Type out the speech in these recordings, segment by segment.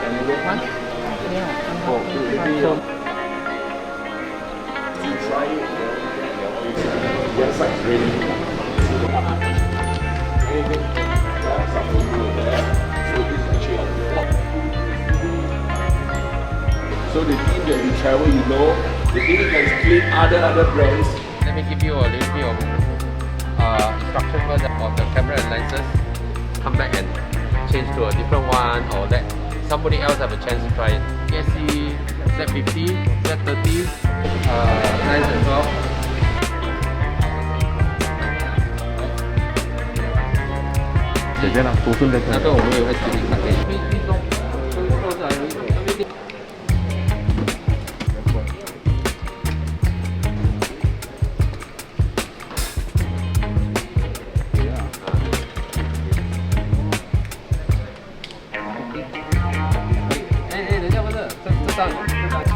Oh, maybe the other side is ready. So the team that you travel, you know, the team can split other brands. Let me give you a little bit of instruction first of the camera and lenses. Come back and change to a different one, or let somebody else have a chance to try it. PSC, Z50, Z30, nice as well.那个我们也会自己看给你。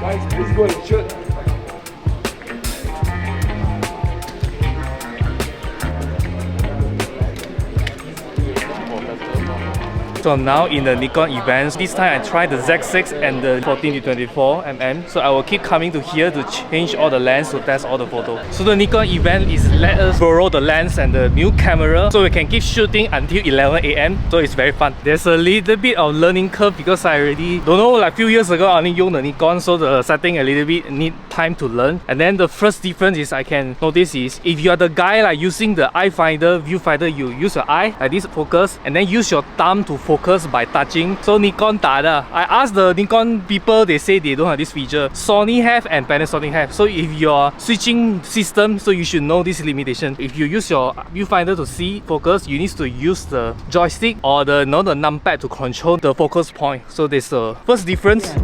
Guys, please go and shoot. So now in the Nikon events, this time I tried the Z6 and the 14-24mm. So I will keep coming to here to change all the lens to test all the photos. So the Nikon event is let us borrow the lens and the new camera so we can keep shooting until 11 AM. So it's very fun. There's a little bit of learning curve because I already don't know, like a few years ago I only used the Nikon, so the setting a little bit need time to learn. And then the first difference is I can notice is if you are the guy like using the eye finder, viewfinder, you use your eye like this focus and then use your thumb to focus by touching. So Nikon 打的. I asked the Nikon people, they say they don't have this feature. Sony have and Panasonic have. So if you're switching system, so you should know this limitation. If you use your viewfinder to see focus, you need to use the joystick or the numpad to control the focus point. So there's the first difference.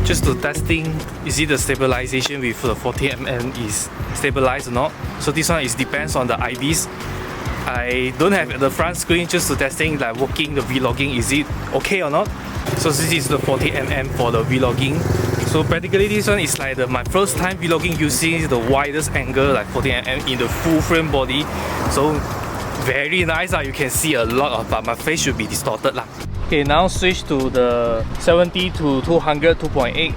Just to testing, is it the stabilization with the 40mm is stabilized or not? So this one is depends on the IBs. I don't have the front screen, just to testing like working the vlogging, is it okay or not? So this is the 40mm for the vlogging. So practically this one is like my first time vlogging using the widest angle like 40mm in the full frame body. So very nice, you can see a lot of, but my face should be distorted lah. Okay, now switch to the 70-200 2.8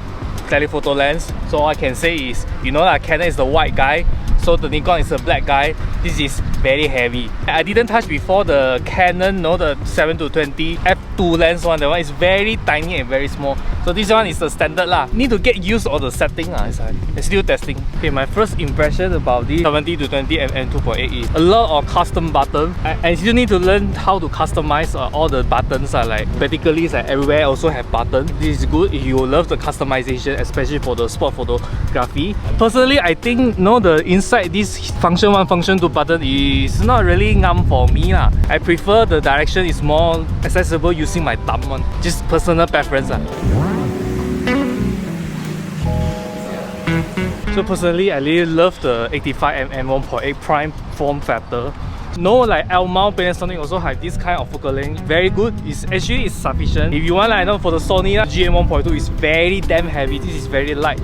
telephoto lens. So all I can say is, you know that Canon is the white guy, so the Nikon is a black guy. This is very heavy. I didn't touch before the Canon, no, the 7-20 F2 lens one. The one is very tiny and very small. So this one is the standard lah. Need to get used of the setting lah. It's still testing. Okay, my first impression about this 70-20mm 2.8 is a lot of custom buttons. I still need to learn how to customize all the buttons. Like practically, like everywhere also have buttons. This is good if you love the customization, especially for the sport photography. Personally, I think the inside this function 1, function 2 button is not really for me lah. I prefer the direction is more accessible using my thumb one. Just personal preference lah. So personally, I really love the 85mm 1.8 prime form factor. No, like L-mount Panasonic also have this kind of focal length. Very good. It's actually sufficient. If you want, like, for the Sony GM 1.2 is very damn heavy. This is very light.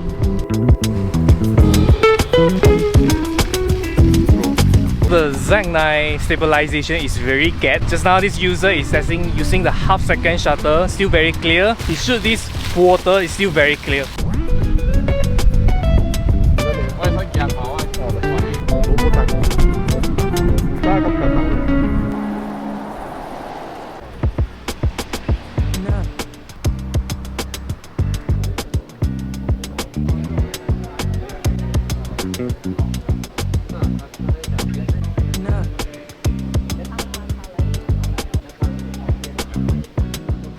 The Z9 stabilization is very good. Just now this user is testing using the half-second shutter, still very clear. He shoot this water, is still very clear.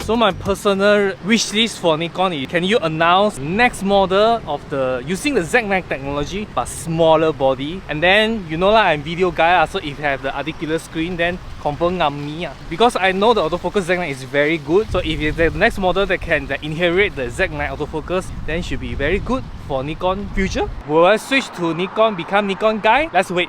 So my personal wish list for Nikon is, can you announce next model of the using the Z9 technology but smaller body? And then you know like I'm video guy, so if you have the articulate screen, then confirm me. Because I know the autofocus Z9 is very good. So if it's the next model that can inherit the Z9 autofocus, then it should be very good for Nikon future. Will I switch to Nikon, become Nikon guy? Let's wait.